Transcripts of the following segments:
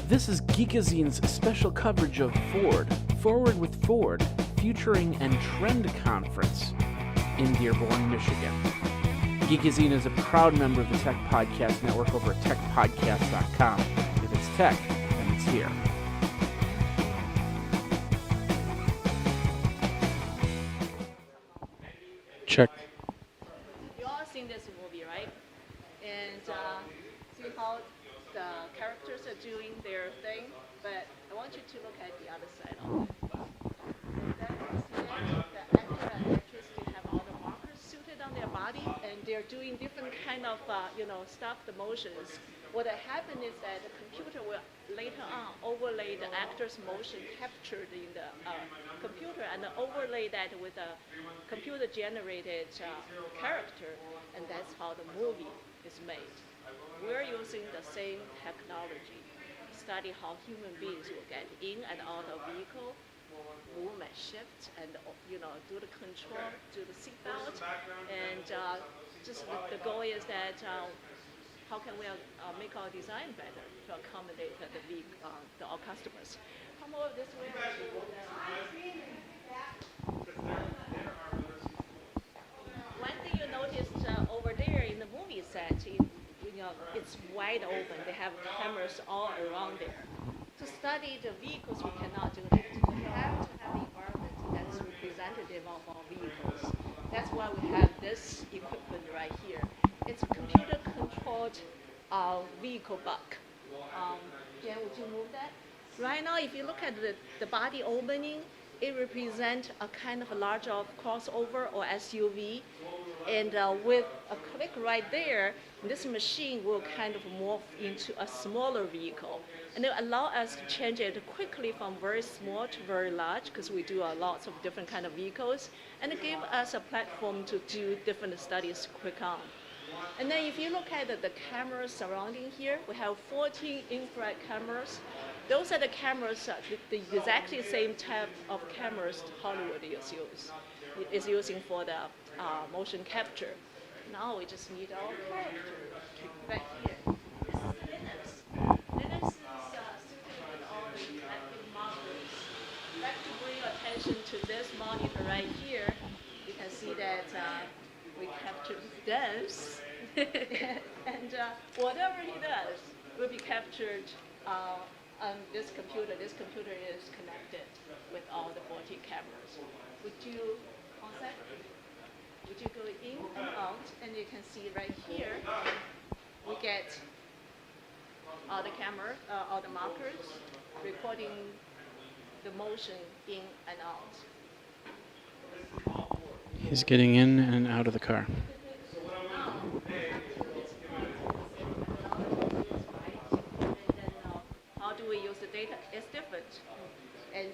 This is Geekazine's special coverage of Ford, Forward with Ford, Futuring and Trend Conference in Dearborn, Michigan. Geekazine is a proud member of the Tech Podcast Network over at techpodcast.com. If it's tech, then it's here. Check. You all seen this movie, right? And see how the characters are doing their thing, but I want you to look at the other side of it. And then you see that the actor and actress, they have all the markers suited on their body, and they're doing different kind of, stuff, the motions. What happened is that the computer will later on overlay the actor's motion captured in the computer and overlay that with a computer-generated character, and that's how the movie is made. We're using the same technology to study how human beings will get in and out of vehicle, movement shift, and do the control, do the seatbelt, and just the goal is that how can we make our design better to accommodate our customers. Come over this way. One thing you noticed over there in the movie set, it's wide open. They have cameras all around there. To study the vehicles, we cannot do that. We have to have an environment that's representative of our vehicles. That's why we have this equipment right here. It's a computer-controlled vehicle buck. Jen, would you move that? Right now, if you look at the body opening, it represents a kind of a large crossover or SUV. And with a click right there, this machine will kind of morph into a smaller vehicle. And it will allow us to change it quickly from very small to very large, because we do lots of different kind of vehicles, and it gives us a platform to do different studies quick on. And then if you look at the cameras surrounding here, we have 14 infrared cameras. Those are the cameras, the exactly same type of cameras Hollywood is using for the motion capture. Now we just need our character right here. This is Linux. Linux is suited with all the active markers. I'd like to bring your attention to this monitor right here. You can see that we captured this. And whatever he does will be captured on this computer. This computer is connected with all the 14 cameras. Would you go in and out, and you can see right here, we get all the camera, all the markers, recording the motion in and out. He's getting in and out of the car. How do we use the data? It's different. And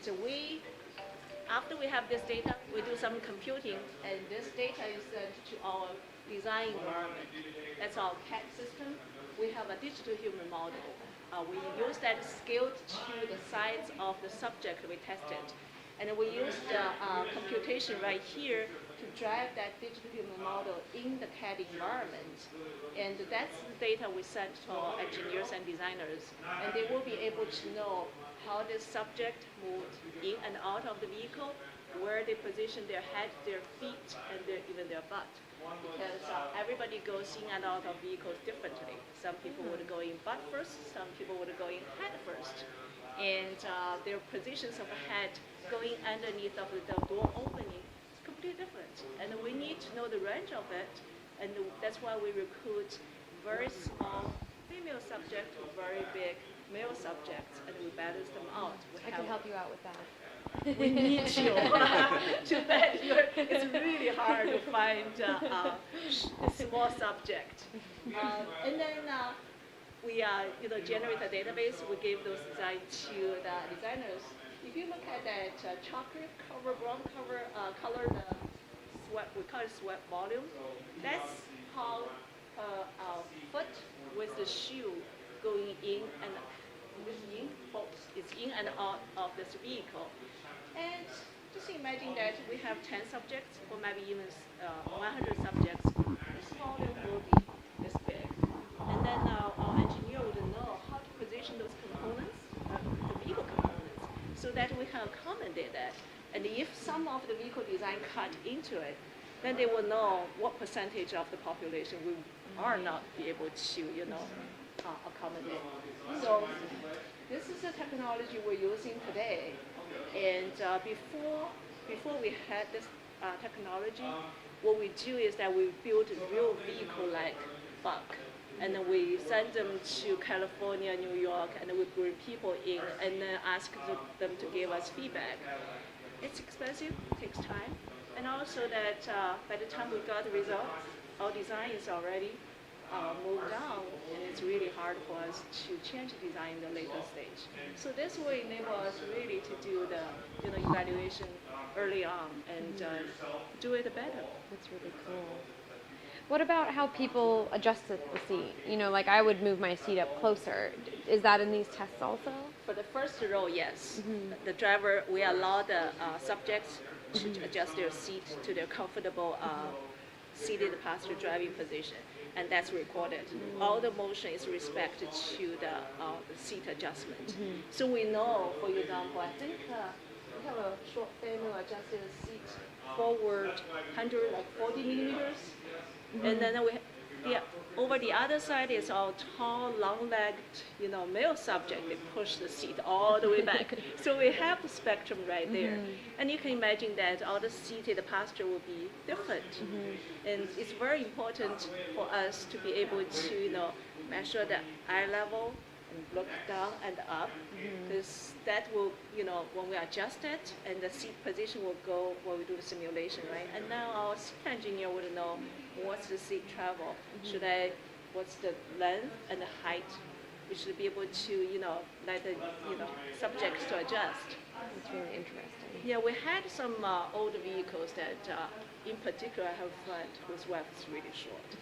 after we have this data, we do some computing, and this data is sent to our design environment. That's our CAD system. We have a digital human model. We use that scaled to the size of the subject we tested. And we use the computation right here to drive that digital human model in the CAD environment. And that's the data we send to our engineers and designers. And they will be able to know how this subject moved in and out of the vehicle, where they position their head, their feet, and even their butt. Because everybody goes in and out of vehicles differently. Some people would go in butt first, some people would go in head first. And their positions of the head going underneath of the door opening is completely different. And we need to know the range of it, and that's why we recruit very small female subjects to very big male subjects, and we balance them out. I can help you out with that. We need you. Too bad it's really hard to find a small subject. And then we generate a database. We give those designs to the designers. If you look at that chocolate cover, brown cover, color, the sweat, we call it sweat volume. That's how our foot with the shoe going in and it's in and out of this vehicle. And just imagine that we have 10 subjects, or maybe even 100 subjects. This volume will be this big. And then our engineer would know how to position those components government did that. And if some of the vehicle design cut into it, then they will know what percentage of the population we are not be able to, accommodate. So this is the technology we're using today. And before we had this technology, what we do is that we build a real vehicle-like bug. And then we send them to California, New York, and then we bring people in and then ask them to give us feedback. It's expensive, takes time, and also that by the time we got the results, our design is already moved on, and it's really hard for us to change the design in the later stage. So this will enable us really to do the evaluation early on and do it better. That's really cool. What about how people adjusted the seat? Like I would move my seat up closer. Is that in these tests also? For the first row, yes. The driver, we allow the subjects to adjust their seat to their comfortable seated passenger driving position, and that's recorded. All the motion is respected to the seat adjustment. So we know, for example, I think we have a short film adjusted seat forward 140 millimeters. And then over the other side is our tall, long-legged, male subject. They push the seat all the way back. So we have the spectrum right there. And you can imagine that all the seated passenger will be different. And it's very important for us to be able to, measure the eye level and look down and up, because that will, when we adjust it, and the seat position will go when we do the simulation, right? And now our seat engineer would know what's the seat travel, what's the length and the height. We should be able to, let the, subjects to adjust. That's really interesting. Yeah, we had some old vehicles that, in particular, I have a friend whose wife is really short.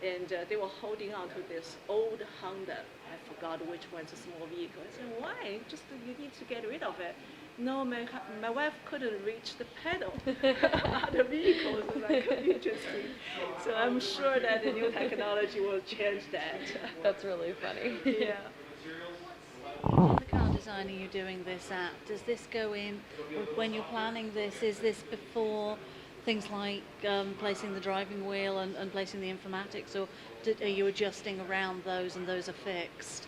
And they were holding on to this old Honda. I forgot which one's a small vehicle. I said, why? Just you need to get rid of it. No, my wife couldn't reach the pedal of the vehicle. So like, interesting. So I'm sure that the new technology will change that. That's really funny. Yeah. What car design are you doing this at? Does this go in, when you're planning this, is this before things like placing the driving wheel and placing the informatics, or are you adjusting around those and those are fixed?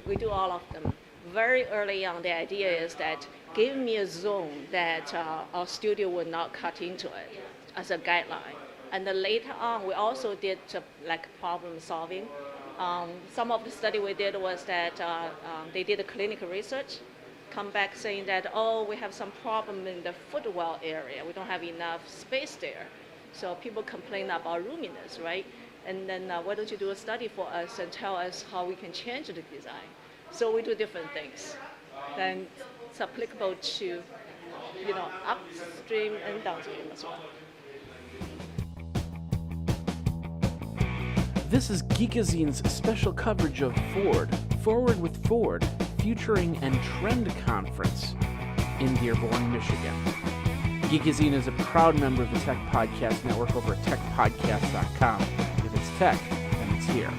We do all of them. Very early on, the idea is that give me a zone that our studio will not cut into it as a guideline. And then later on, we also did like problem solving. Some of the study we did was that they did a clinical research, come back saying that, we have some problem in the footwell area. We don't have enough space there. So people complain about roominess, right? And then why don't you do a study for us and tell us how we can change the design? So we do different things. Then it's applicable to, upstream and downstream as well. This is Geekazine's special coverage of Ford, Forward with Ford, Futuring and Trend Conference in Dearborn, Michigan. Geekazine is a proud member of the Tech Podcast Network over at techpodcast.com. If it's tech, then it's here.